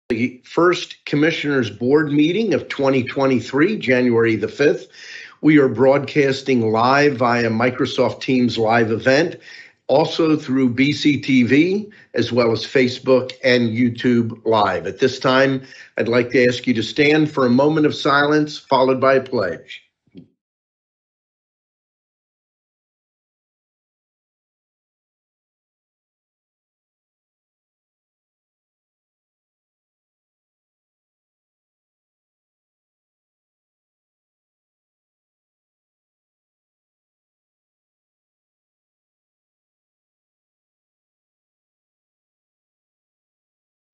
The first Commissioners Board meeting of 2023, January the 5th. We are broadcasting live via Microsoft Teams live event, also through BCTV, as well as Facebook and YouTube Live. At this time, I'd like to ask you to stand for a moment of silence, followed by a pledge.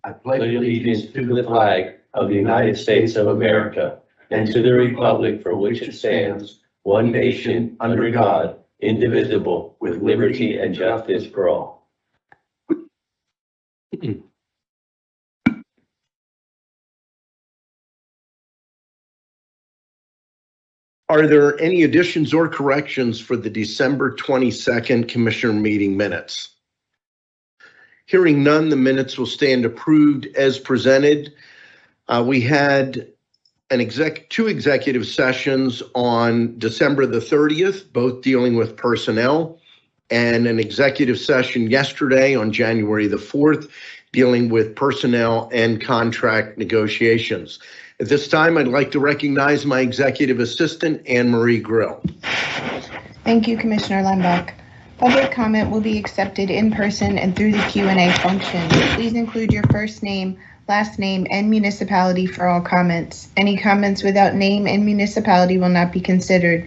I pledge allegiance to the flag of the United States of America and to the republic for which it stands, one nation, under God, indivisible, with liberty and justice for all. Are there any additions or corrections for the December 22nd Commissioner meeting minutes? Hearing none, the minutes will stand approved as presented. We had two executive sessions on December the 30th, both dealing with personnel, and an executive session yesterday on January the 4th, dealing with personnel and contract negotiations. At this time, I'd like to recognize my executive assistant, Anne Marie Grill. Thank you, Commissioner Lembach. Public comment will be accepted in person and through the Q&A function. Please include your first name, last name, and municipality for all comments. Any comments without name and municipality will not be considered.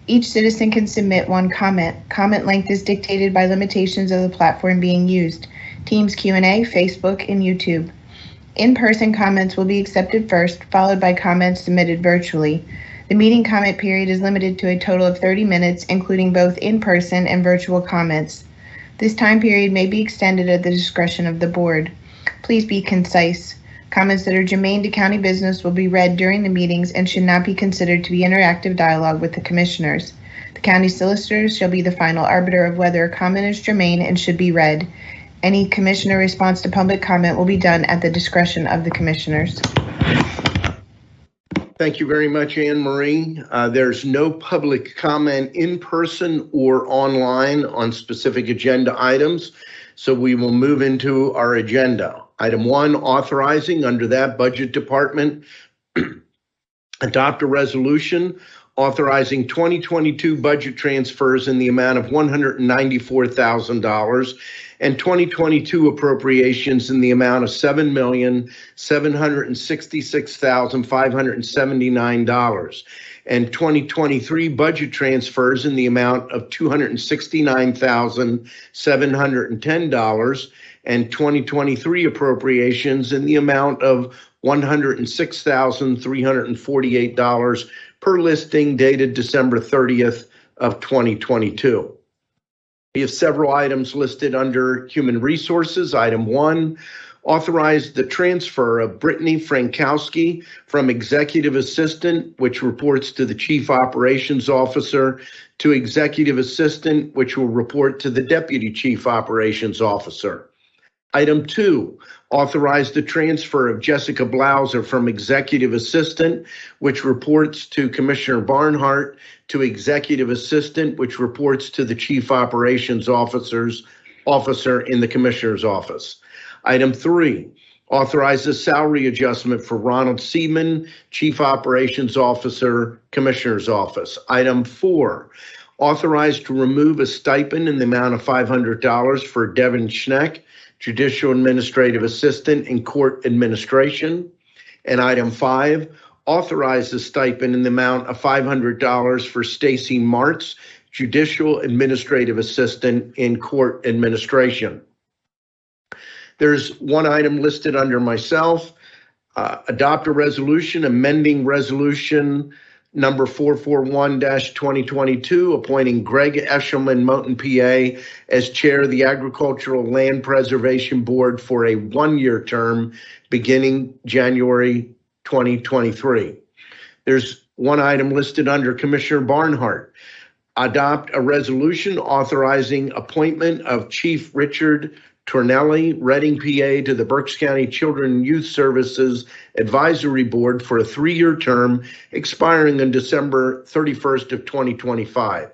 Each citizen can submit one comment. Comment length is dictated by limitations of the platform being used. Teams Q&A, Facebook, and YouTube. In-person comments will be accepted first, followed by comments submitted virtually. The meeting comment period is limited to a total of 30 minutes, including both in-person and virtual comments. This time period may be extended at the discretion of the board. Please be concise. Comments that are germane to county business will be read during the meetings and should not be considered to be interactive dialogue with the commissioners. The county solicitors shall be the final arbiter of whether a comment is germane and should be read. Any commissioner response to public comment will be done at the discretion of the commissioners. Thank you very much, Anne Marie. There's no public comment in person or online on specific agenda items, so we will move into our agenda. Item 1, authorizing under that budget department, adopt a resolution authorizing 2022 budget transfers in the amount of $194,000 and 2022 appropriations in the amount of $7,766,579 and 2023 budget transfers in the amount of $269,710 and 2023 appropriations in the amount of $106,348 per listing dated December 30th of 2022. We have several items listed under Human Resources. Item 1, authorize the transfer of Brittany Frankowski from Executive Assistant, which reports to the Chief Operations Officer, to Executive Assistant, which will report to the Deputy Chief Operations Officer. Item 2, authorize the transfer of Jessica Blauser from Executive Assistant, which reports to Commissioner Barnhart, to Executive Assistant, which reports to the Chief Operations Officer in the Commissioner's Office. Item 3, authorize a salary adjustment for Ronald Seaman, Chief Operations Officer, Commissioner's Office. Item 4, authorize to remove a stipend in the amount of $500 for Devin Schneck, Judicial Administrative Assistant in Court Administration. And item 5, authorize a stipend in the amount of $500 for Stacy Martz, Judicial Administrative Assistant in Court Administration. There's one item listed under myself, adopt a resolution amending resolution number 441-2022, appointing Greg Eshelman, Moton, PA, as chair of the Agricultural Land Preservation Board for a one-year term beginning January 2023. There's one item listed under Commissioner Barnhart, Adopt a resolution authorizing appointment of Chief Richard Tornelli, Reading, PA, to the Berks County Children and Youth Services Advisory Board for a 3-year term expiring on December 31st of 2025.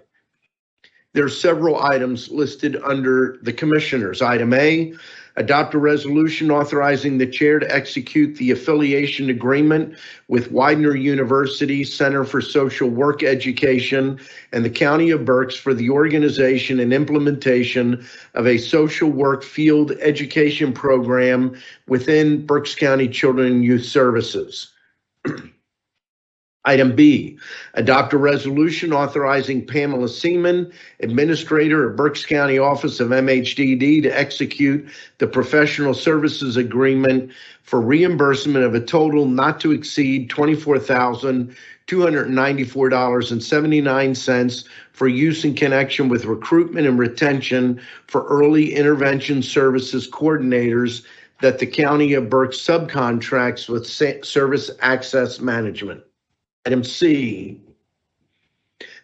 There are several items listed under the commissioners. Item A, adopt a resolution authorizing the chair to execute the affiliation agreement with Widener University Center for Social Work Education and the County of Berks for the organization and implementation of a social work field education program within Berks County Children and Youth Services. Item B, adopt a resolution authorizing Pamela Seaman, Administrator of Berks County Office of MHDD, to execute the professional services agreement for reimbursement of a total not to exceed $24,294.79 for use in connection with recruitment and retention for early intervention services coordinators that the County of Berks subcontracts with Service Access Management. Item C,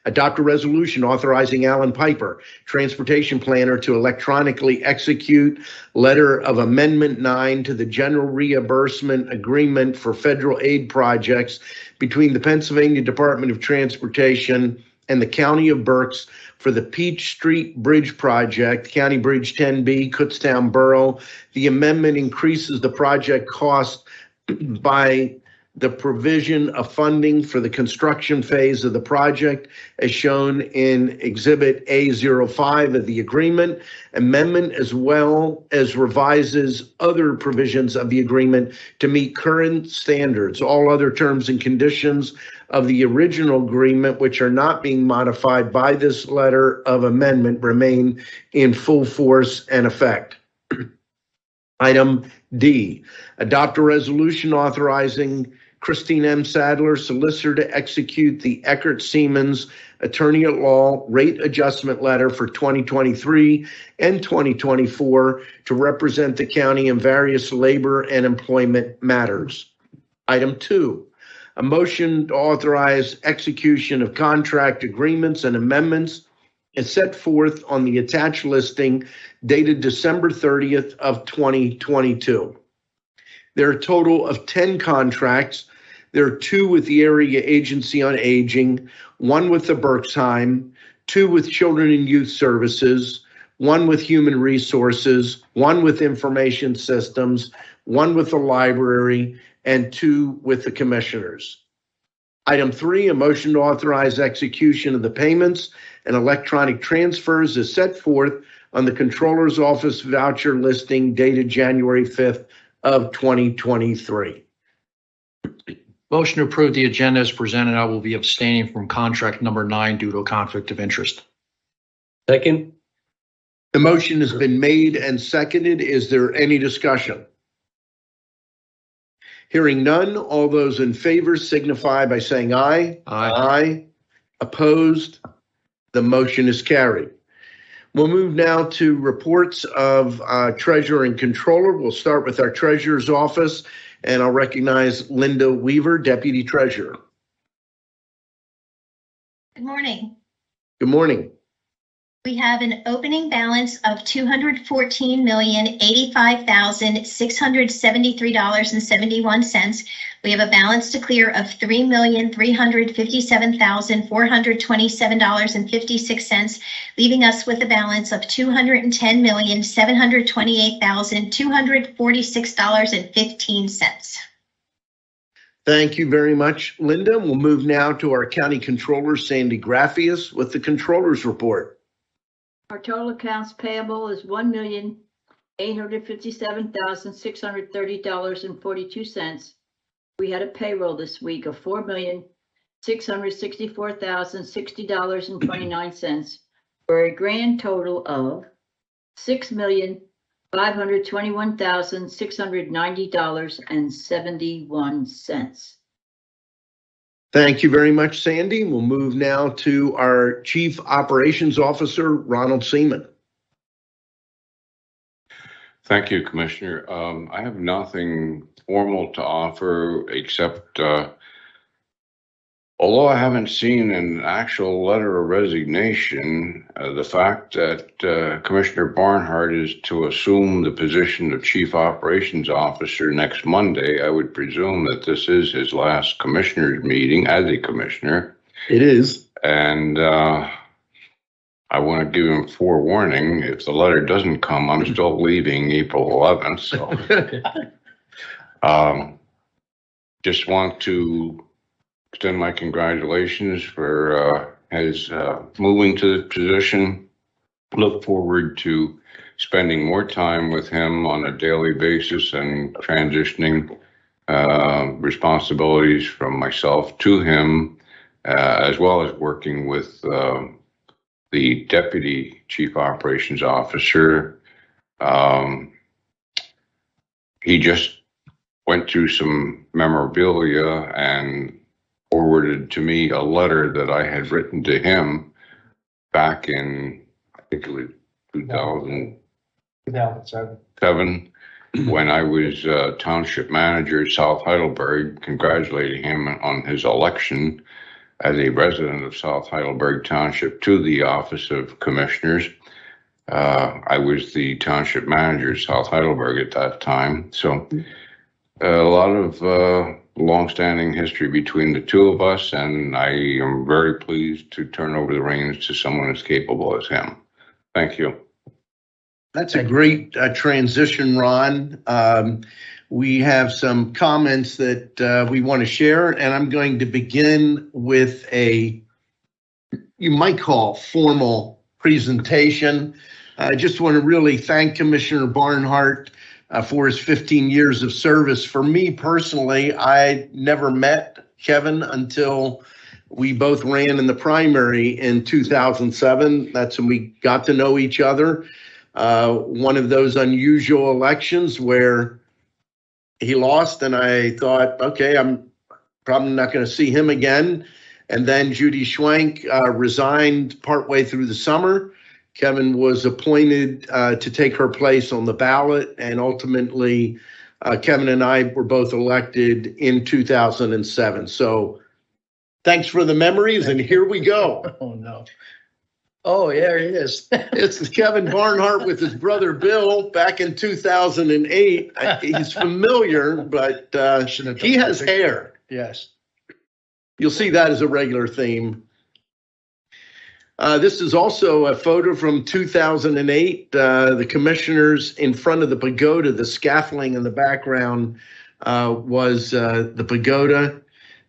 adopt a resolution authorizing Alan Piper, Transportation Planner, to electronically execute Letter of Amendment 9 to the General Reimbursement Agreement for Federal Aid Projects between the Pennsylvania Department of Transportation and the County of Berks for the Peach Street Bridge Project, County Bridge 10B, Kutztown Borough. The amendment increases the project cost by the provision of funding for the construction phase of the project as shown in Exhibit A05 of the agreement. Amendment, as well as revises other provisions of the agreement to meet current standards. All other terms and conditions of the original agreement, which are not being modified by this letter of amendment, remain in full force and effect. Item D, adopt a resolution authorizing Christine M. Sadler, solicitor, to execute the Eckert Siemens Attorney at Law rate adjustment letter for 2023 and 2024 to represent the county in various labor and employment matters. Item 2, a motion to authorize execution of contract agreements and amendments is set forth on the attached listing dated December 30th of 2022. There are a total of 10 contracts. There are 2 with the Area Agency on Aging, 1 with the Berksheim, 2 with Children and Youth Services, 1 with Human Resources, 1 with Information Systems, 1 with the Library, and 2 with the Commissioners. Item 3, a motion to authorize execution of the payments and electronic transfers is set forth on the Controller's Office voucher listing dated January 5th of 2023. Motion to approve the agenda as presented. I will be abstaining from contract number 9 due to a conflict of interest. Second. The motion has been made and seconded. Is there any discussion? Hearing none, all those in favor signify by saying aye. Aye. Opposed? The motion is carried. We'll move now to reports of Treasurer and Controller. We'll start with our Treasurer's Office, and I'll recognize Linda Weaver, Deputy Treasurer. Good morning. Good morning. We have an opening balance of $214,085,673.71. We have a balance to clear of $3,357,427.56, leaving us with a balance of $210,728,246.15. Thank you very much, Linda. We'll move now to our County Controller, Sandy Graffius, with the Controller's Report. Our total accounts payable is $1,857,630.42. We had a payroll this week of $4,664,060.29 for a grand total of $6,521,690.71. Thank you very much, Sandy. We'll move now to our Chief Operations Officer, Ronald Seaman. Thank you, Commissioner. I have nothing formal to offer except Although I haven't seen an actual letter of resignation, the fact that Commissioner Barnhart is to assume the position of Chief Operations Officer next Monday, I would presume that this is his last commissioner's meeting as a commissioner. It is. And I want to give him forewarning. If the letter doesn't come, I'm still leaving April 11th. So just want to extend my congratulations for his moving to the position. Look forward to spending more time with him on a daily basis and transitioning responsibilities from myself to him, as well as working with the Deputy Chief Operations Officer. He just went through some memorabilia and forwarded to me a letter that I had written to him back in, I think it was 2007, when I was township manager at South Heidelberg, congratulating him on his election as a resident of South Heidelberg Township to the Office of Commissioners. I was the township manager at South Heidelberg at that time. So a lot of long-standing history between the two of us, and I am very pleased to turn over the reins to someone as capable as him. Thank you. That's a great transition, Ron. We have some comments that we want to share, and I'm going to begin with you might call formal presentation. I just want to really thank Commissioner Barnhart for his 15 years of service. For me personally, I never met Kevin until we both ran in the primary in 2007. That's when we got to know each other. One of those unusual elections where he lost, and I thought, okay, I'm probably not going to see him again. And then Judy Schwenk resigned partway through the summer. Kevin was appointed to take her place on the ballot, and ultimately Kevin and I were both elected in 2007. So thanks for the memories, and here we go. Oh, no. Oh, yeah, he is. It's Kevin Barnhart with his brother Bill back in 2008. He's familiar, but he has hair. Yes. You'll see that as a regular theme. This is also a photo from 2008. The commissioners in front of the pagoda, the scaffolding in the background was the pagoda.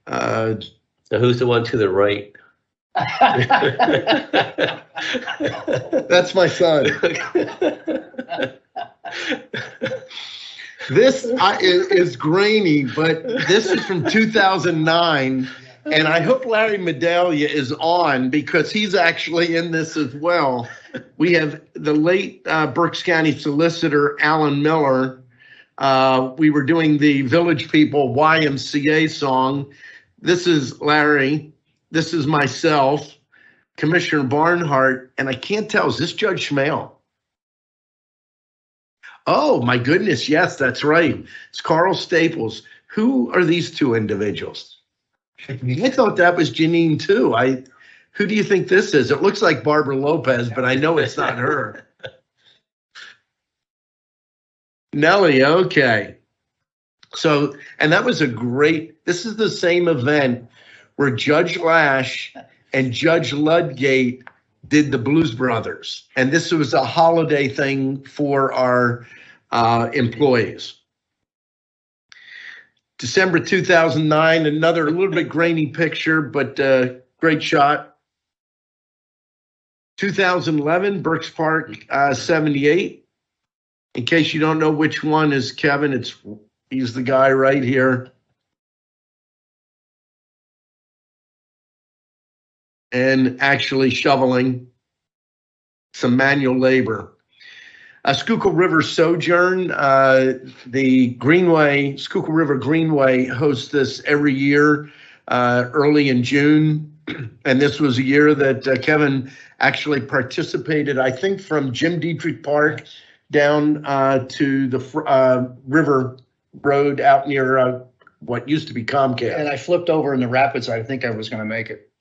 So who's the one to the right? That's my son. This is grainy, but this is from 2009. And I hope Larry Medallia is on because he's actually in this as well. We have the late Berks County Solicitor, Alan Miller. We were doing the Village People YMCA song. This is Larry. This is myself, Commissioner Barnhart, and I can't tell, is this Judge Schmale? Oh, my goodness, yes, that's right. It's Carl Staples. Who are these two individuals? I thought that was Janine too. Who do you think this is? It looks like Barbara Lopez, but I know it's not her. Nellie, okay. So, and that was this is the same event where Judge Lash and Judge Ludgate did the Blues Brothers. And this was a holiday thing for our employees. December 2009, another a little bit grainy picture, but great shot. 2011, Berks Park 78. In case you don't know which one is Kevin, he's the guy right here. And actually shoveling some manual labor. Schuylkill River Sojourn, the Greenway, Schuylkill River Greenway hosts this every year, early in June. And this was a year that Kevin actually participated, I think, from Jim Dietrich Park down to the River Road out near what used to be And Comcast. I flipped over in the rapids. I think I was going to make it.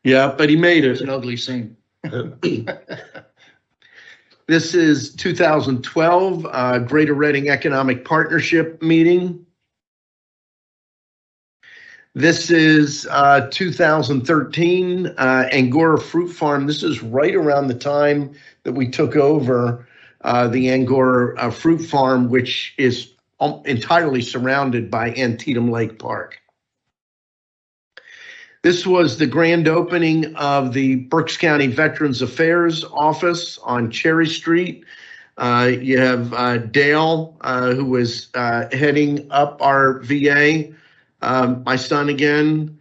Yeah, but he made It was it. an ugly scene. This is 2012 Greater Reading Economic Partnership meeting. This is 2013 Angora Fruit Farm. This is right around the time that we took over the Angora Fruit Farm, which is entirely surrounded by Antietam Lake Park. This was the grand opening of the Berks County Veterans Affairs Office on Cherry Street. You have Dale, who was heading up our VA, my son again,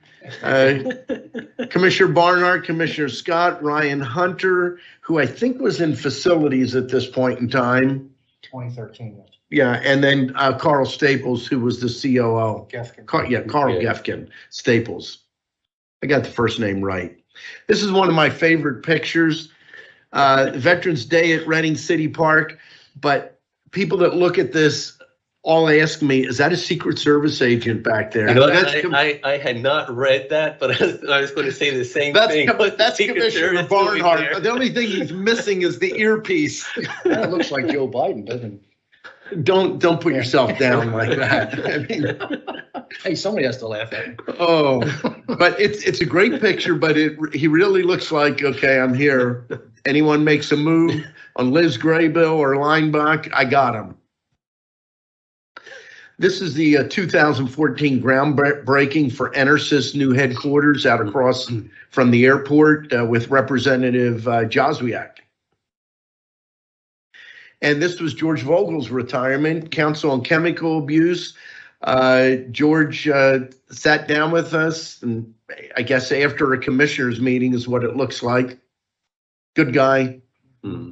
Commissioner Barnard, Commissioner Scott, Ryan Hunter, who I think was in facilities at this point in time. 2013. Yeah, and then Carl Staples, who was the COO. Gefkin. Carl Yeah. Gefkin, Staples. I got the first name right. This is one of my favorite pictures. Veterans Day at Reading City Park. But people that look at this all ask me, is that a Secret Service agent back there? You know, That's I had not read that, but I was going to say the same That's, thing. that's Secret Commissioner Service doing Barnhart. there. The only thing he's missing is the earpiece. That looks like Joe Biden, doesn't it? Don't put yourself down like that. I mean, Hey, somebody has to laugh at him. oh, but it's a great picture. But he really looks like, okay, I'm here. Anyone makes a move on Liz Graybill or Linebach, I got him. This is the 2014 groundbreaking for EnerSys new headquarters out across from the airport with Representative Joswiak. And this was George Vogel's retirement, Council on Chemical Abuse. George sat down with us, and I guess after a commissioners meeting is what it looks like. Good guy. Hmm.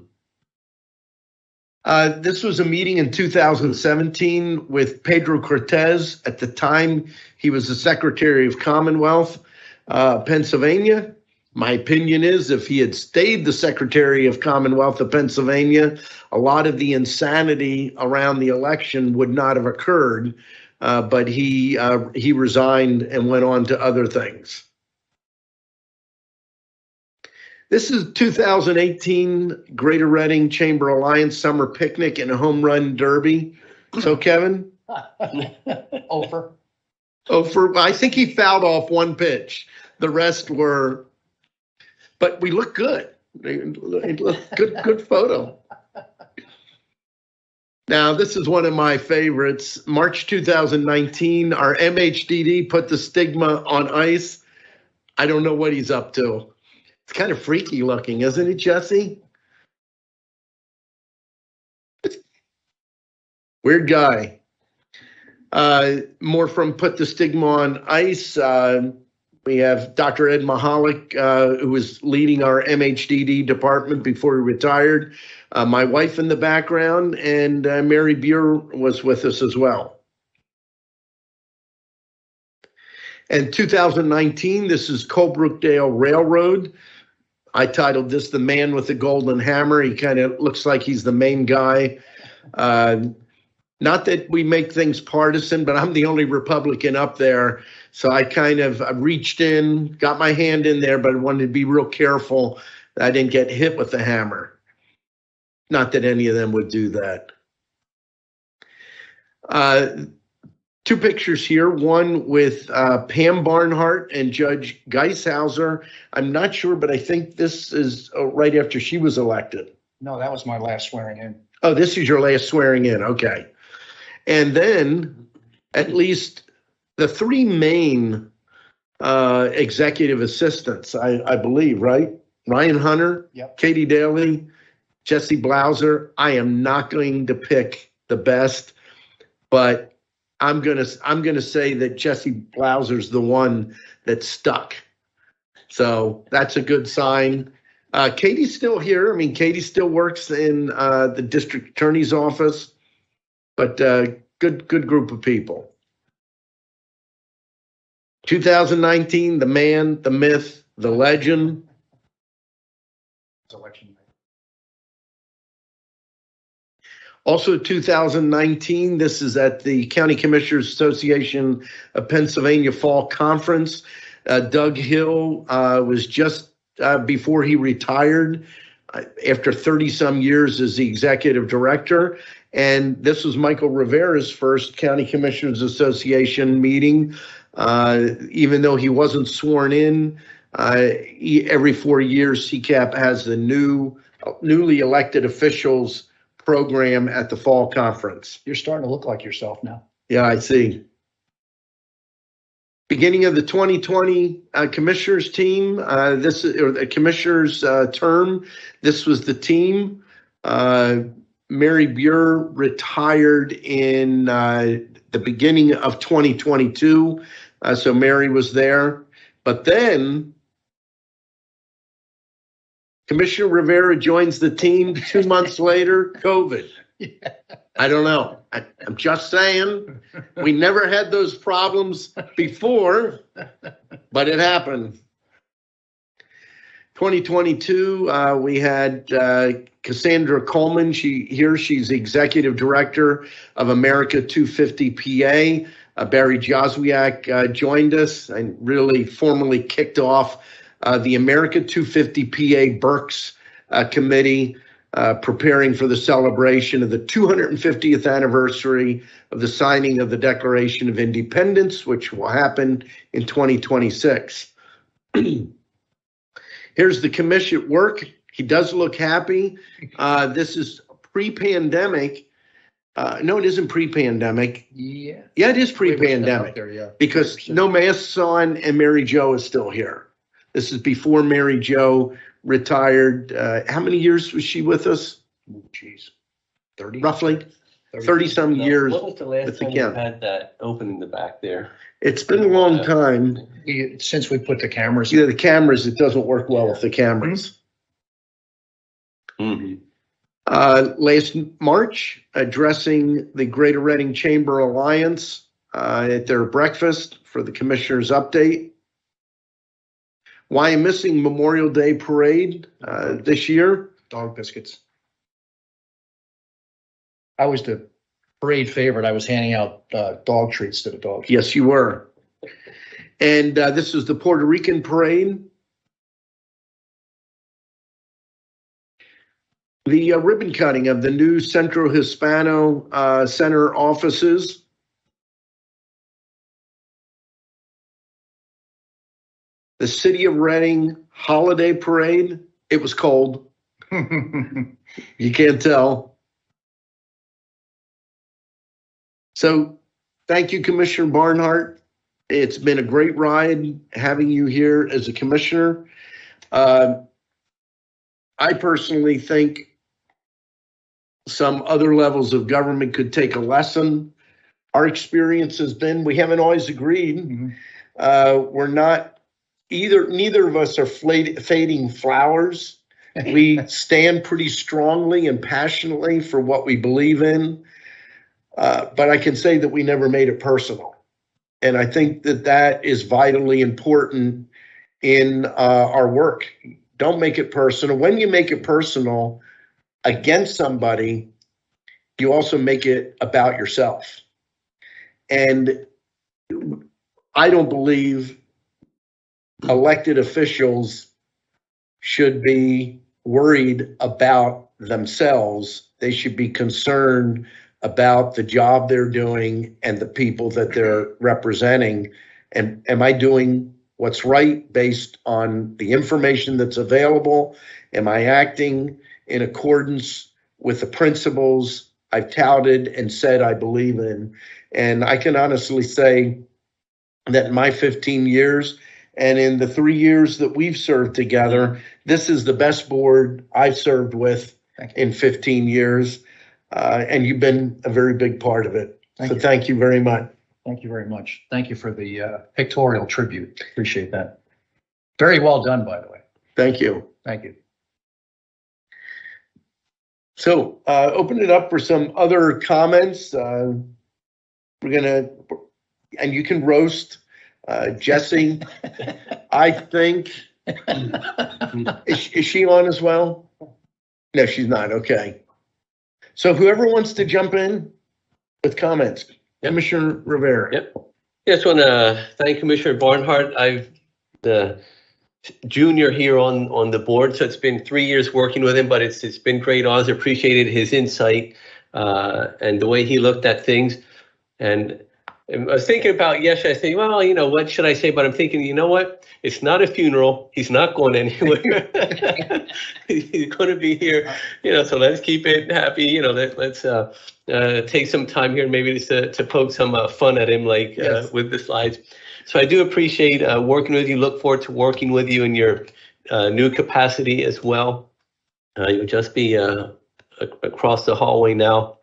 This was a meeting in 2017 with Pedro Cortez. At the time, he was the Secretary of Commonwealth, Pennsylvania. My opinion is if he had stayed the Secretary of Commonwealth of Pennsylvania, a lot of the insanity around the election would not have occurred. But he resigned and went on to other things. This is 2018 Greater Reading Chamber Alliance Summer Picnic and Home Run Derby. So, Kevin? Ofer. I think he fouled off one pitch. The rest were, but we look good. Good photo. Now, this is one of my favorites. March 2019, our MHDD put the stigma on ice. I don't know what he's up to. It's kind of freaky looking, isn't it, Jesse? Weird guy. More from Put the Stigma on Ice. We have Dr. Ed Mahalik, who was leading our MHDD department before he retired. My wife in the background, and Mary Buer was with us as well. And 2019, this is Colebrookdale Railroad. I titled this The Man with the Golden Hammer. He kind of looks like he's the main guy. Not that we make things partisan, but I'm the only Republican up there. So I kind of reached in, got my hand in there, but I wanted to be real careful that I didn't get hit with the hammer. Not that any of them would do that. Two pictures here, one with Pam Barnhart and Judge Geishauser. I'm not sure, but I think this is right after she was elected. No, that was my last swearing in. Oh, this is your last swearing in. Okay. And then at least the three main executive assistants, I believe, right? Ryan Hunter, Yep. Katie Daly, Jesse Blauser. I am not going to pick the best, but I'm gonna say that Jesse Blauser's the one that stuck. So that's a good sign. Katie's still here. I mean, Katie still works in the district attorney's office, but good group of people. 2019, the man, the myth, the legend. It's election night. Also 2019, this is at the County Commissioners Association of Pennsylvania Fall Conference. Doug Hill was just before he retired after 30-some years as the executive director. And this was Michael Rivera's first County Commissioners Association meeting. Even though he wasn't sworn in, every 4 years, CCAP has the newly elected officials program at the fall conference. You're starting to look like yourself now. Yeah, I see. Beginning of the 2020 commissioners team, this is or the commissioners term. This was the team. Mary Buer retired in the beginning of 2022, so Mary was there. But then Commissioner Rivera joins the team 2 months later, COVID. Yeah. I don't know. I'm just saying, we never had those problems before, but it happened. 2022, we had Cassandra Coleman. She's executive director of America 250 PA. Barry Joswiak joined us and really formally kicked off the America 250 PA Berks committee, preparing for the celebration of the 250th anniversary of the signing of the Declaration of Independence, which will happen in 2026. Here's the commission at work. He does look happy. This is pre-pandemic. No, it isn't pre-pandemic. Yeah. Yeah, it is pre-pandemic There, yeah. because no masks on and Mary Jo is still here. This is before Mary Jo retired. How many years was she with us? Oh, geez. 30? Roughly 30-some years. What was the last with the time you county. had that open in the back there? It's been a long time. Since we put the cameras. The cameras, it doesn't work well with the cameras. Mm-hmm. Last March, addressing the Greater Reading Chamber Alliance at their breakfast for the commissioners' update. Why I'm missing Memorial Day parade this year? Dog biscuits. I was the parade favorite. I was handing out dog treats to the dogs. Yes, you were. And this was the Puerto Rican parade. The ribbon cutting of the new Centro Hispano Center offices. The City of Reading holiday parade. It was cold. You can't tell. So thank you, Commissioner Barnhart. It's been a great ride having you here as a commissioner. I personally think some other levels of government could take a lesson. Our experience has been, we haven't always agreed. Mhm. We're not neither of us are fading flowers. We stand pretty strongly and passionately for what we believe in. But I can say that we never made it personal. And I think that that is vitally important in our work. Don't make it personal. When you make it personal against somebody, you also make it about yourself. And I don't believe elected officials should be worried about themselves. They should be concerned about the job they're doing and the people that they're representing. And am I doing what's right based on the information that's available? Am I acting in accordance with the principles I've touted and said I believe in? And I can honestly say that in my 15 years and in the 3 years that we've served together, this is the best board I've served with in 15 years. And you've been a very big part of it. Thank you very much. Thank you very much. Thank you for the pictorial tribute. Appreciate that. Very well done, by the way. Thank you. Thank you. So open it up for some other comments. We're gonna, and you can roast Jesse. I think, is she on as well? No, she's not. Okay. So whoever wants to jump in with comments, Commissioner Rivera. Yep. Just want to thank Commissioner Barnhart. I've the junior here on the board, so it's been 3 years working with him, but it's been great. I always appreciated his insight and the way he looked at things. And I was thinking about yesterday, I think, well, you know, what should I say? But I'm thinking, you know what? It's not a funeral. He's not going anywhere. He's going to be here, you know, so let's keep it happy. You know, let's take some time here, maybe just to poke some fun at him, like with the slides. So I do appreciate working with you. Look forward to working with you in your new capacity as well. You'll just be across the hallway now.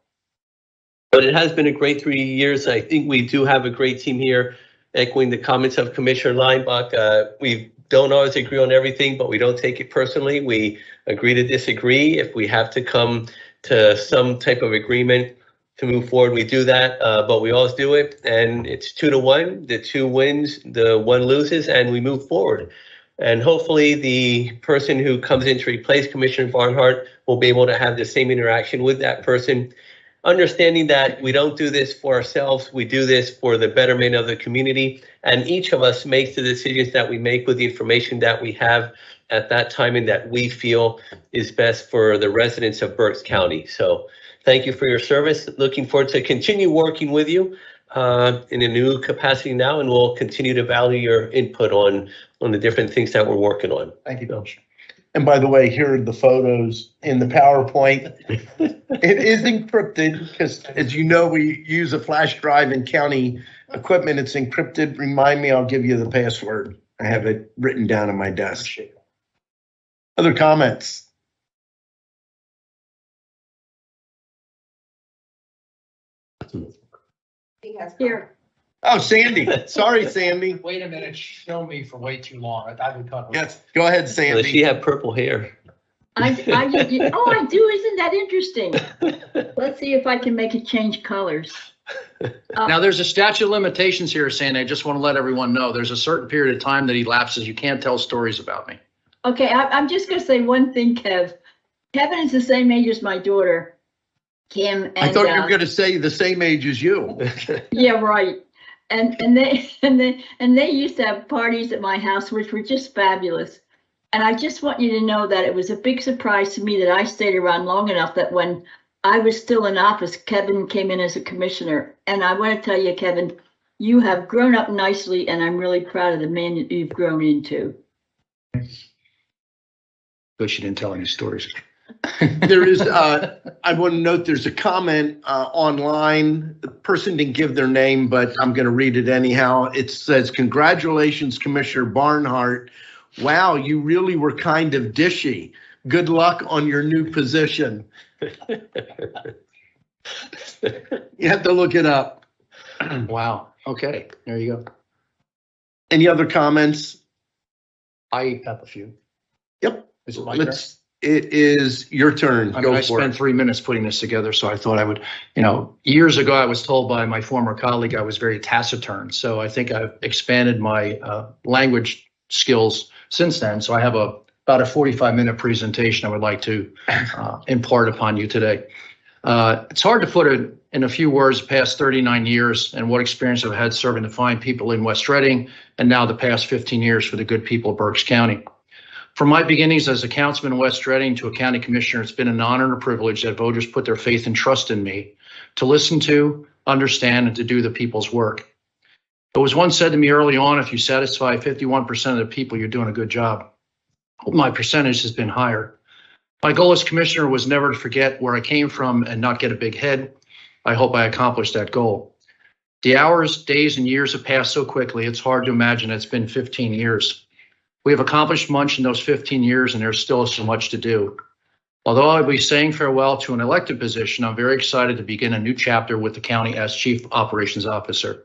But it has been a great 3 years. I think we do have a great team here. Echoing the comments of Commissioner Leinbach, we don't always agree on everything, but we don't take it personally. We agree to disagree. If we have to come to some type of agreement to move forward, we do that, but we always do it. And it's 2-1, the 2 wins, the 1 loses, and we move forward. And hopefully the person who comes in to replace Commissioner Barnhart will be able to have the same interaction with that person, understanding that we don't do this for ourselves, we do this for the betterment of the community, and each of us makes the decisions that we make with the information that we have at that time and that we feel is best for the residents of Berks County. So thank you for your service. Looking forward to continue working with you in a new capacity now, and we'll continue to value your input on the different things that we're working on. Thank you, Bill. And by the way, here are the photos in the PowerPoint. It is encrypted because, as you know, we use a flash drive in county equipment. It's encrypted. Remind me, I'll give you the password. I have it written down on my desk. Other comments? Here. Oh, Sandy. Sorry, Sandy. Wait a minute, show me for way too long. I would cut. Yes, go ahead, Does Sandy. she have purple hair? I do. Isn't that interesting? Let's see if I can make it change colors. Now, there's a statute of limitations here, Sandy. I just want to let everyone know there's a certain period of time that elapses. You can't tell stories about me. Okay, I'm just going to say one thing, Kev. Kevin is the same age as my daughter, Kim. And, I thought you were going to say the same age as you. Yeah, right. And they used to have parties at my house, which were just fabulous. And I just want you to know that it was a big surprise to me that I stayed around long enough that when I was still in office, Kevin came in as a commissioner. And I want to tell you, Kevin, you have grown up nicely, and I'm really proud of the man that you've grown into. Good, she didn't tell any stories. There is, I want to note there's a comment online. The person didn't give their name, but I'm going to read it anyhow. It says, "Congratulations, Commissioner Barnhart. Wow, you really were kind of dishy. Good luck on your new position." You have to look it up. Wow. Okay, there you go. Any other comments? I have a few. Yep. Is it my turn? It is your turn. I mean, Go I for spent it. 3 minutes putting this together, so I thought I would, years ago, I was told by my former colleague I was very taciturn. So I think I've expanded my language skills since then. So I have about a 45-minute presentation I would like to impart upon you today. It's hard to put it in a few words past 39 years and what experience I've had serving the fine people in West Reading, and now the past 15 years for the good people of Berks County. From my beginnings as a councilman in West Reading to a county commissioner, it's been an honor and a privilege that voters put their faith and trust in me to listen to, understand, and to do the people's work. It was once said to me early on, if you satisfy 51% of the people, you're doing a good job. My percentage has been higher. My goal as commissioner was never to forget where I came from and not get a big head. I hope I accomplished that goal. The hours, days, and years have passed so quickly, it's hard to imagine it's been 15 years. We have accomplished much in those 15 years, and there's still so much to do. Although I'll be saying farewell to an elected position, I'm very excited to begin a new chapter with the county as Chief Operations Officer.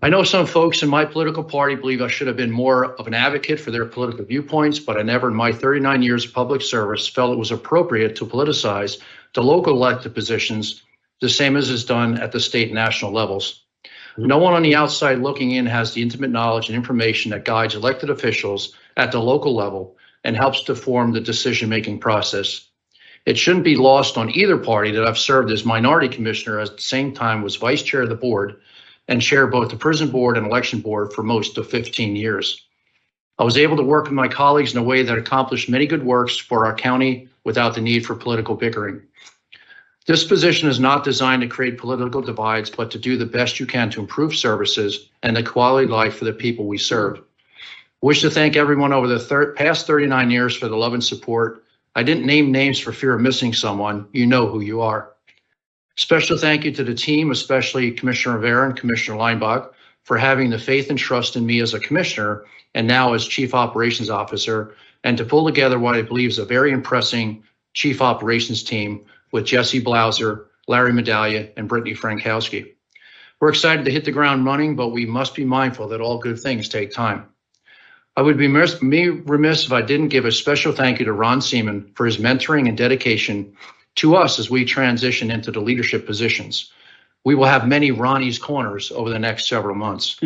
I know some folks in my political party believe I should have been more of an advocate for their political viewpoints, but I never in my 39 years of public service felt it was appropriate to politicize the local elected positions the same as is done at the state and national levels. No one on the outside looking in has the intimate knowledge and information that guides elected officials at the local level and helps to form the decision-making process. It shouldn't be lost on either party that I've served as minority commissioner at the same time was vice chair of the board and chair both the prison board and election board for most of 15 years. I was able to work with my colleagues in a way that accomplished many good works for our county without the need for political bickering. This position is not designed to create political divides, but to do the best you can to improve services and the quality of life for the people we serve. I wish to thank everyone over the past 39 years for the love and support. I didn't name names for fear of missing someone. You know who you are. Special thank you to the team, especially Commissioner Rivera and Commissioner Leinbach, for having the faith and trust in me as a commissioner and now as Chief Operations Officer, and to pull together what I believe is a very impressive Chief Operations team with Jesse Blauser, Larry Medallia, and Brittany Frankowski. We're excited to hit the ground running, but we must be mindful that all good things take time. I would be remiss if I didn't give a special thank you to Ron Seaman for his mentoring and dedication to us as we transition into the leadership positions. We will have many Ronnie's corners over the next several months.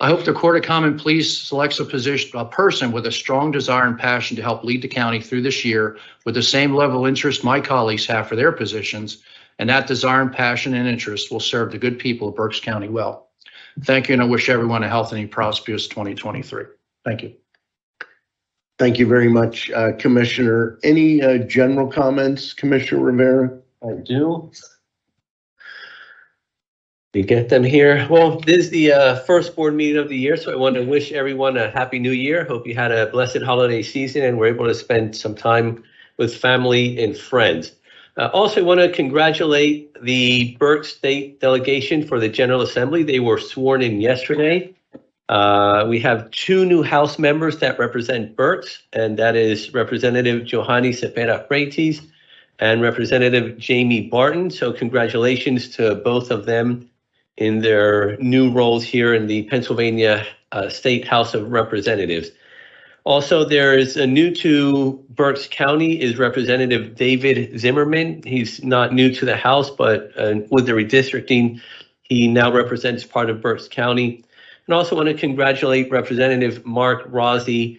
I hope the Court of Common Pleas selects a person with a strong desire and passion to help lead the county through this year with the same level of interest my colleagues have for their positions, and that desire and passion and interest will serve the good people of Berks County well. Thank you, and I wish everyone a healthy and prosperous 2023. Thank you. Thank you very much, Commissioner. Any general comments, Commissioner Rivera? I do. We get them here. Well, this is the first board meeting of the year, so I want to wish everyone a happy new year. Hope you had a blessed holiday season and were able to spend some time with family and friends. Also, I want to congratulate the Berks State delegation for the General Assembly. They were sworn in yesterday. We have 2 new House members that represent Berks, and that is Representative Johanny Cepeda Freites and Representative Jamie Barton. So congratulations to both of them in their new roles here in the Pennsylvania State House of Representatives. Also, there is a new to Berks County is Representative David Zimmerman. He's not new to the House, but with the redistricting, he now represents part of Berks County. And also want to congratulate Representative Mark Rossi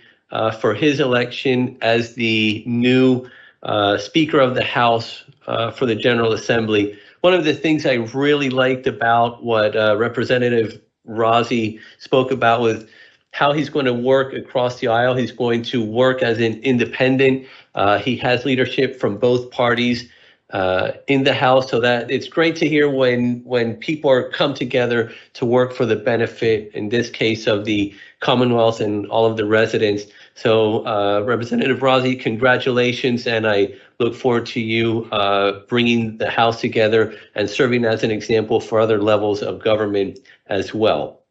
for his election as the new Speaker of the House for the General Assembly. One of the things I really liked about what Representative Rossi spoke about was how he's going to work across the aisle. He's going to work as an independent. He has leadership from both parties in the House, so that it's great to hear when people come together to work for the benefit, in this case, of the Commonwealth and all of the residents. So Representative Rossi, congratulations, and I look forward to you bringing the House together and serving as an example for other levels of government as well.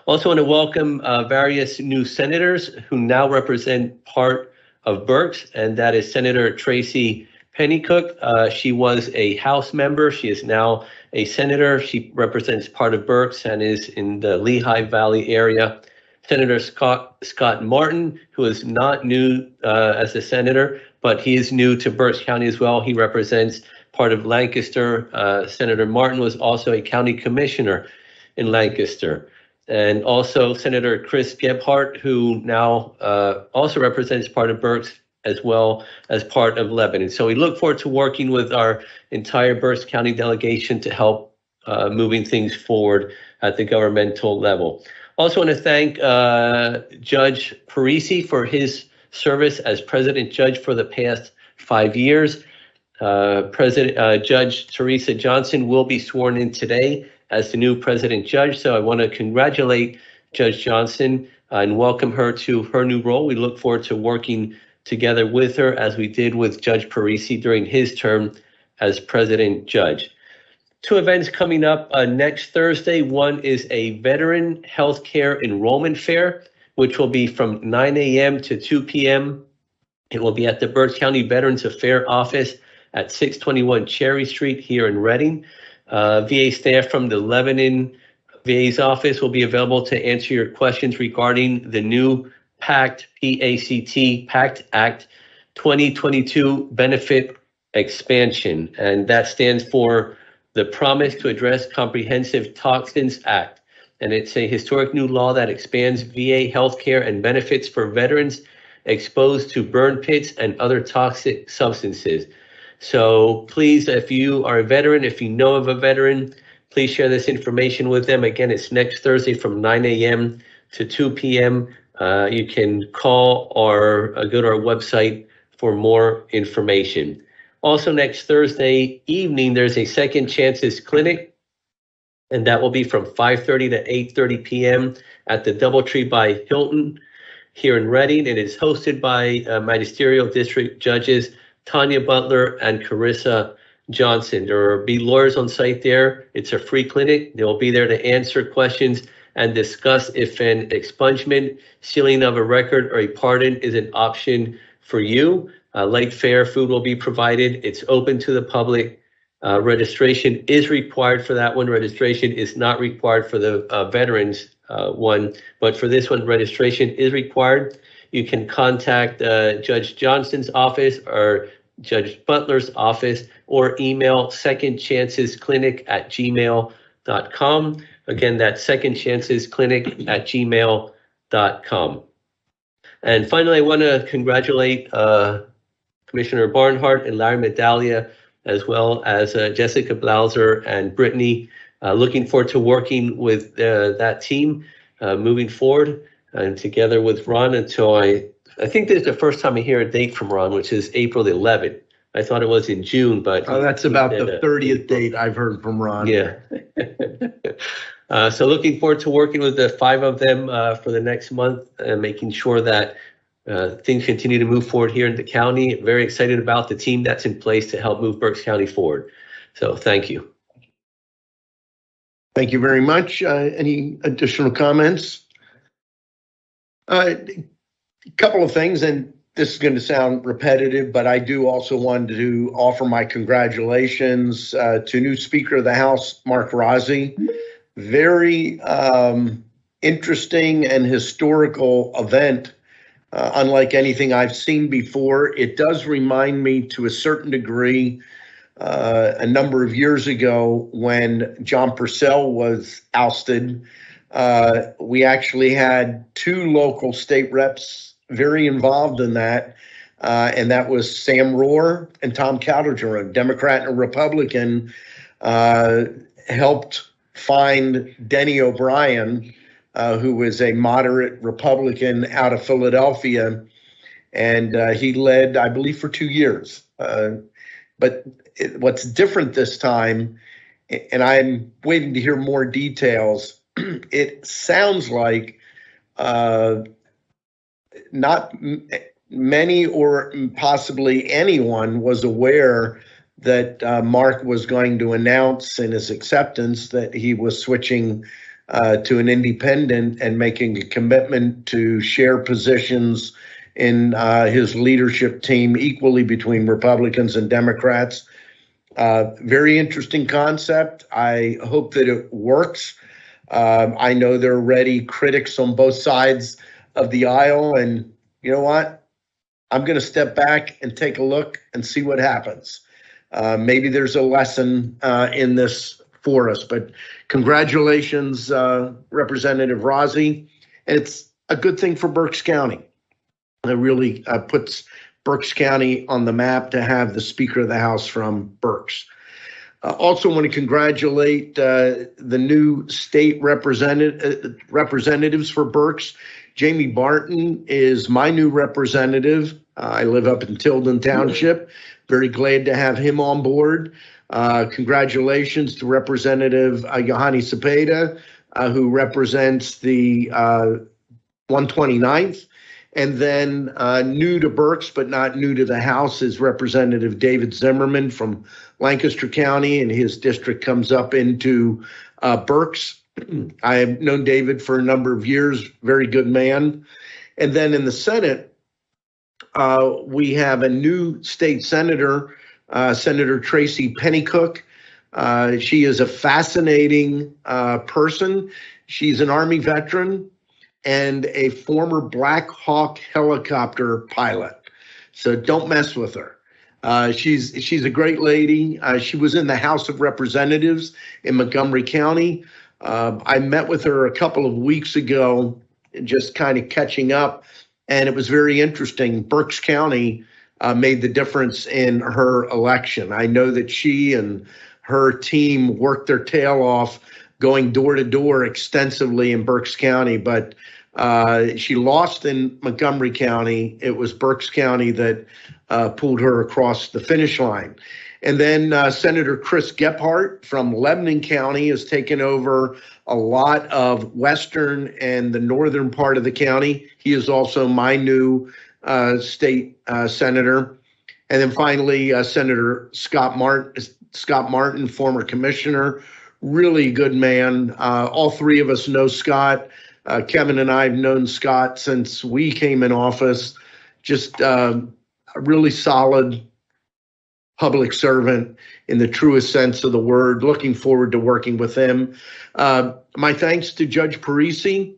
Also want to welcome various new senators who now represent part of Berks, and that is Senator Tracy Pennycook. She was a House member. She is now a senator. She represents part of Berks and is in the Lehigh Valley area. Senator Scott Martin, who is not new as a senator, but he is new to Berks County as well. He represents part of Lancaster. Senator Martin was also a county commissioner in Lancaster. And also Senator Chris Gebhardt, who now also represents part of Berks as well as part of Lebanon. So we look forward to working with our entire Berks County delegation to help moving things forward at the governmental level. Also want to thank Judge Parisi for his service as President Judge for the past 5 years. Judge Teresa Johnson will be sworn in today as the new President Judge. So I want to congratulate Judge Johnson and welcome her to her new role. We look forward to working together with her as we did with Judge Parisi during his term as President Judge. 2 events coming up next Thursday. One is a Veteran Healthcare Enrollment Fair, which will be from 9 a.m. to 2 p.m. It will be at the Berks County Veterans Affairs Office at 621 Cherry Street here in Reading. VA staff from the Lebanon VA's office will be available to answer your questions regarding the new PACT, P-A-C-T, PACT Act 2022 benefit expansion. And that stands for the Promise to Address Comprehensive Toxins Act. And it's a historic new law that expands VA healthcare and benefits for veterans exposed to burn pits and other toxic substances. So please, if you are a veteran, if you know of a veteran, please share this information with them. Again, it's next Thursday from 9 a.m. to 2 p.m. You can call or go to our website for more information. Also, next Thursday evening, there's a Second Chances Clinic, and that will be from 5:30 to 8:30 p.m. at the DoubleTree by Hilton here in Reading. It is hosted by Magisterial District Judges Tanya Butler and Carissa Johnson. There will be lawyers on site there. It's a free clinic. They'll be there to answer questions and discuss if an expungement, sealing of a record, or a pardon is an option for you. Light fare food will be provided. It's open to the public. Registration is required for that one. Registration is not required for the veterans one, but for this one, registration is required. You can contact Judge Johnston's office or Judge Butler's office, or email secondchancesclinic@gmail.com. Again, that's secondchancesclinic@gmail.com. And finally, I want to congratulate Commissioner Barnhart and Larry Medaglia, as well as Jessica Blauser and Brittany. Looking forward to working with that team moving forward, and together with Ron until I think this is the first time I hear a date from Ron, which is April the 11th. I thought it was in June, but That's about the 30th date I've heard from Ron. yeah. So looking forward to working with the 5 of them for the next month, and making sure that things continue to move forward here in the county. Very excited about the team that's in place to help move Berks County forward. So thank you. Thank you very much. Any additional comments? A couple of things, and this is going to sound repetitive, but I do also want to offer my congratulations to new Speaker of the House, Mark Rozzi. Very interesting and historical event, unlike anything I've seen before. It does remind me to a certain degree a number of years ago when John Purcell was ousted. We actually had 2 local state reps very involved in that, and that was Sam Rohr and Tom Cowdenger, a Democrat and a Republican, helped find Denny O'Brien, who was a moderate Republican out of Philadelphia, and he led, I believe, for 2 years. But what's different this time, and I'm waiting to hear more details, it sounds like not many or possibly anyone was aware that Mark was going to announce in his acceptance that he was switching to an independent and making a commitment to share positions in his leadership team equally between Republicans and Democrats. Very interesting concept. I hope that it works. I know there are already critics on both sides of the aisle, and you know what? I'm going to step back and take a look and see what happens. Maybe there's a lesson in this for us, but congratulations, Representative Rozzi. And it's a good thing for Berks County. It really puts Berks County on the map to have the Speaker of the House from Berks. Also want to congratulate the new state representatives for Berks. Jamie Barton is my new representative. I live up in Tilden Township. Very glad to have him on board. Congratulations to Representative Yohani Cepeda, who represents the 129th. And then new to Berks, but not new to the House, is Representative David Zimmerman from Lancaster County, and his district comes up into Berks. I have known David for a number of years, very good man. And then in the Senate, we have a new state senator, Senator Tracy Pennycook. She is a fascinating person. She's an Army veteran and a former Black Hawk helicopter pilot. So don't mess with her. She's a great lady. She was in the House of Representatives in Montgomery County. I met with her a couple of weeks ago, just kind of catching up. And it was very interesting. Berks County made the difference in her election. I know that she and her team worked their tail off going door to door extensively in Berks County, but she lost in Montgomery County. It was Berks County that pulled her across the finish line. And then Senator Chris Gephardt from Lebanon County has taken over a lot of western and the northern part of the county. He is also my new state senator. And then finally, Senator Scott Martin, former commissioner, really good man. All three of us know Scott. Kevin and I have known Scott since we came in office. Just a really solid public servant in the truest sense of the word. Looking forward to working with him. My thanks to Judge Parisi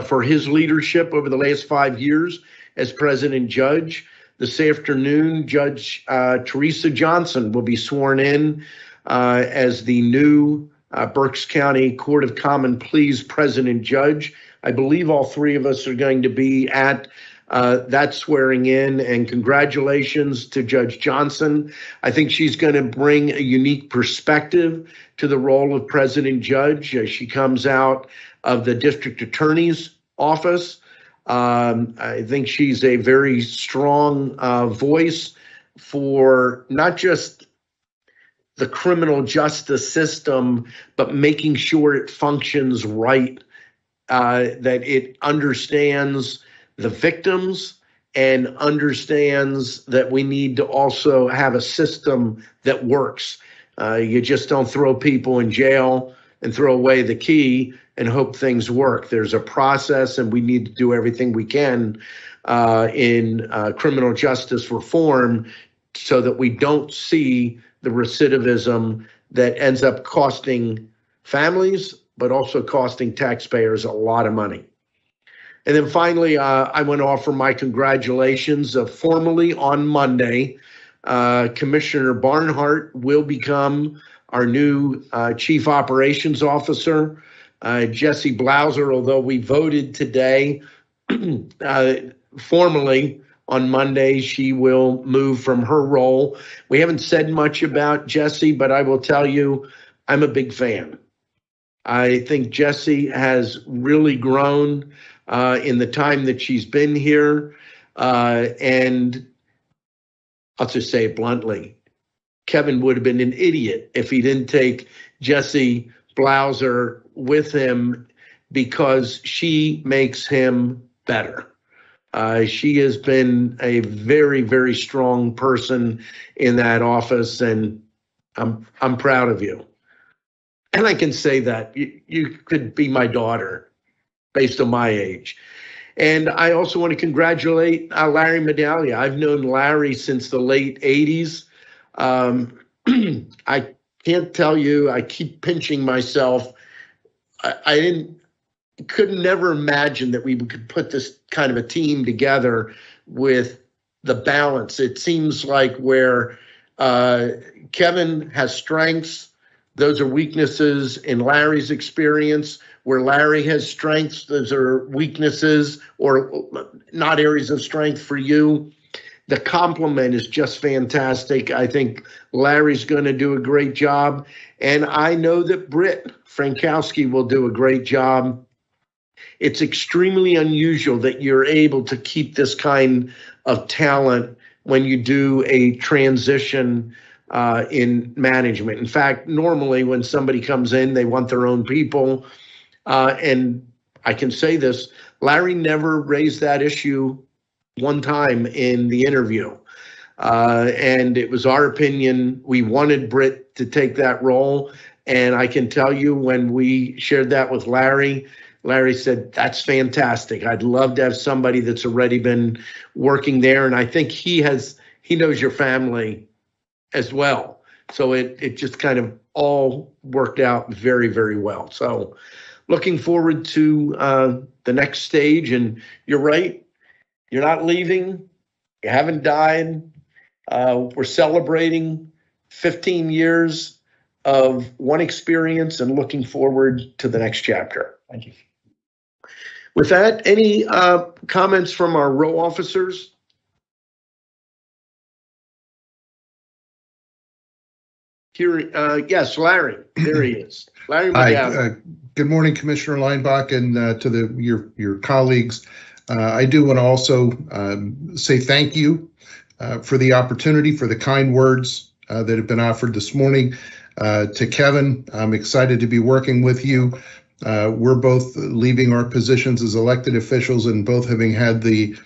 for his leadership over the last 5 years as president judge. This afternoon, Judge Teresa Johnson will be sworn in as the new Berks County Court of Common Pleas president judge. I believe all three of us are going to be at that swearing in, and congratulations to Judge Johnson. I think she's going to bring a unique perspective to the role of president judge as she comes out of the district attorney's office. I think she's a very strong voice for not just the criminal justice system, but making sure it functions right, that it understands the victims and understands that we need to also have a system that works. You just don't throw people in jail and throw away the key and hope things work. There's a process, and we need to do everything we can in criminal justice reform so that we don't see the recidivism that ends up costing families, but also costing taxpayers a lot of money. And then finally, I want to offer my congratulations. Formally on Monday, Commissioner Barnhart will become our new Chief Operations Officer. Jesse Blauser, although we voted today, formally on Monday, she will move from her role. We haven't said much about Jesse, but I will tell you, I'm a big fan. I think Jesse has really grown in the time that she's been here. And I'll just say it bluntly, Kevin would have been an idiot if he didn't take Jesse Blauser with him, because she makes him better. She has been a very, very strong person in that office, and I'm proud of you. And I can say that you could be my daughter based on my age. And I also want to congratulate Larry Medaglia. I've known Larry since the late 80s. I can't tell you, I keep pinching myself. I could never imagine that we could put this kind of a team together with the balance. It seems like where Kevin has strengths, those are weaknesses in Larry's experience. Where Larry has strengths, those are weaknesses or not areas of strength for you. The complement is just fantastic. I think Larry's going to do a great job. And I know that Britt Frankowski will do a great job. It's extremely unusual that you're able to keep this kind of talent when you do a transition in management. In fact, normally when somebody comes in, they want their own people. And I can say this, Larry never raised that issue one time in the interview. And it was our opinion, we wanted Britt to take that role. And I can tell you, when we shared that with Larry, Larry said, that's fantastic. I'd love to have somebody that's already been working there. And I think he knows your family as well. So it just kind of all worked out very, very well. So looking forward to the next stage. And you're right, you're not leaving. You haven't died. We're celebrating 15 years of one experience and looking forward to the next chapter. Thank you. With that, any comments from our row officers? Here, yes, Larry. There he is. Larry Hi, McGowan. good morning, Commissioner Leinbach, and to your colleagues. I do want to also say thank you for the opportunity, for the kind words that have been offered this morning. To Kevin, I'm excited to be working with you. We're both leaving our positions as elected officials and both having had the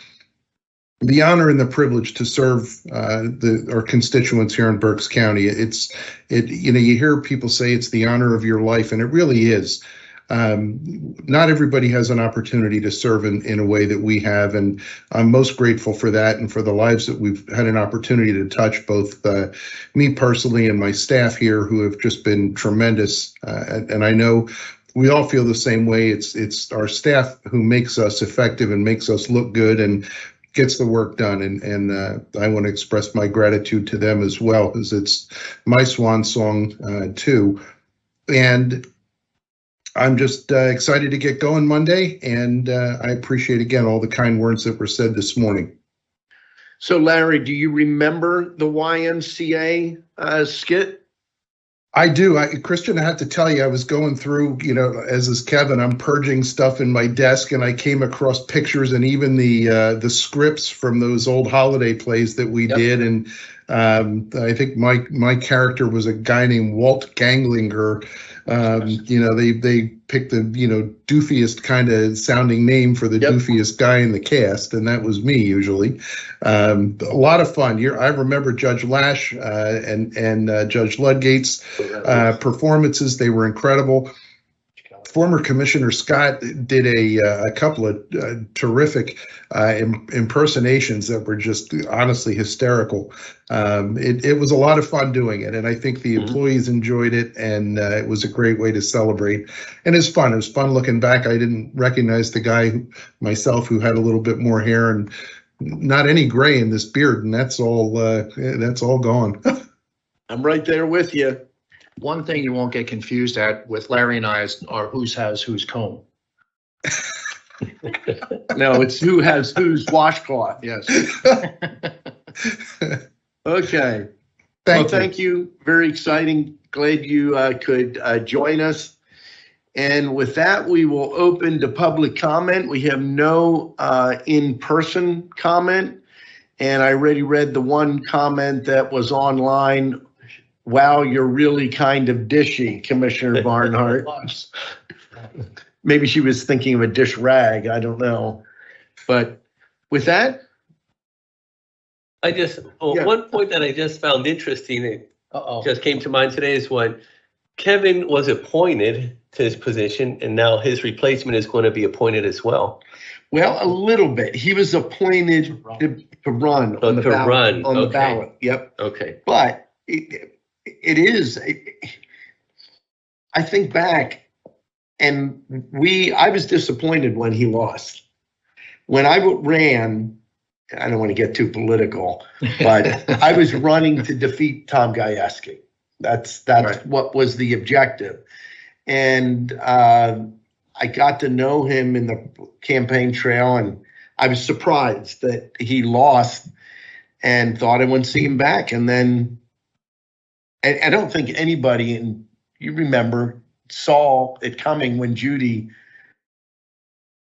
honor and the privilege to serve our constituents here in Berks County. You hear people say it's the honor of your life, and it really is. Not everybody has an opportunity to serve in a way that we have, and I'm most grateful for that and for the lives that we've had an opportunity to touch, both me personally and my staff here, who have just been tremendous. And I know we all feel the same way. It's our staff who makes us effective and makes us look good and gets the work done, and I want to express my gratitude to them as well, because it's my swan song too. And I'm just excited to get going Monday, and I appreciate again all the kind words that were said this morning. So, Larry, do you remember the YMCA skit? I do. Christian, I have to tell you, I was going through, as is Kevin, I'm purging stuff in my desk, and I came across pictures and even the scripts from those old holiday plays that we did. And I think my character was a guy named Walt Ganglinger. They picked the doofiest kind of sounding name for the doofiest guy in the cast, and that was me usually. A lot of fun. I remember Judge Lash and Judge Ludgate's performances. They were incredible. Former Commissioner Scott did a couple of terrific impersonations that were just honestly hysterical. It was a lot of fun doing it, and I think the employees enjoyed it, and it was a great way to celebrate. And it's fun. It was fun looking back. I didn't recognize the guy myself who had a little bit more hair and not any gray in this beard, and that's all gone. I'm right there with you. One thing you won't get confused at with Larry and I are whose has whose comb. No, it's who has whose washcloth. Yes. Okay. Thank you. You. Very exciting. Glad you could join us. And with that, we will open to public comment. We have no in-person comment. And I already read the one comment that was online. Wow, you're really kind of dishy, Commissioner Barnhart. Maybe she was thinking of a dish rag. I don't know. But with that, one point that I just found interesting, it just came to mind today, is when Kevin was appointed to his position, and now his replacement is going to be appointed as well. Well, a little bit. He was appointed to run on the ballot. On the ballot. Yep. Okay. But it is. I think back, and I was disappointed when he lost. When I ran, I don't want to get too political, but I was running to defeat Tom Gajewski. That's right. What was the objective. And I got to know him in the campaign trail, and I was surprised that he lost and thought I wouldn't see him back. And then I don't think anybody, and you remember, saw it coming when Judy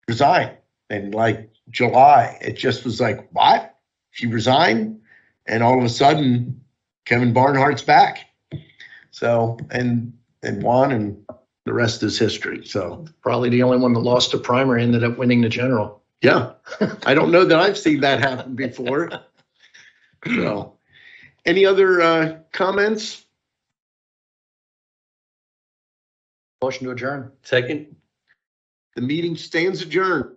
resigned in like July. It just was like, what? She resigned? And all of a sudden, Kevin Barnhart's back. So, and won, and the rest is history. So probably the only one that lost the primary ended up winning the general. Yeah. I don't know that I've seen that happen before. So, any other comments? Motion to adjourn. Second. The meeting stands adjourned.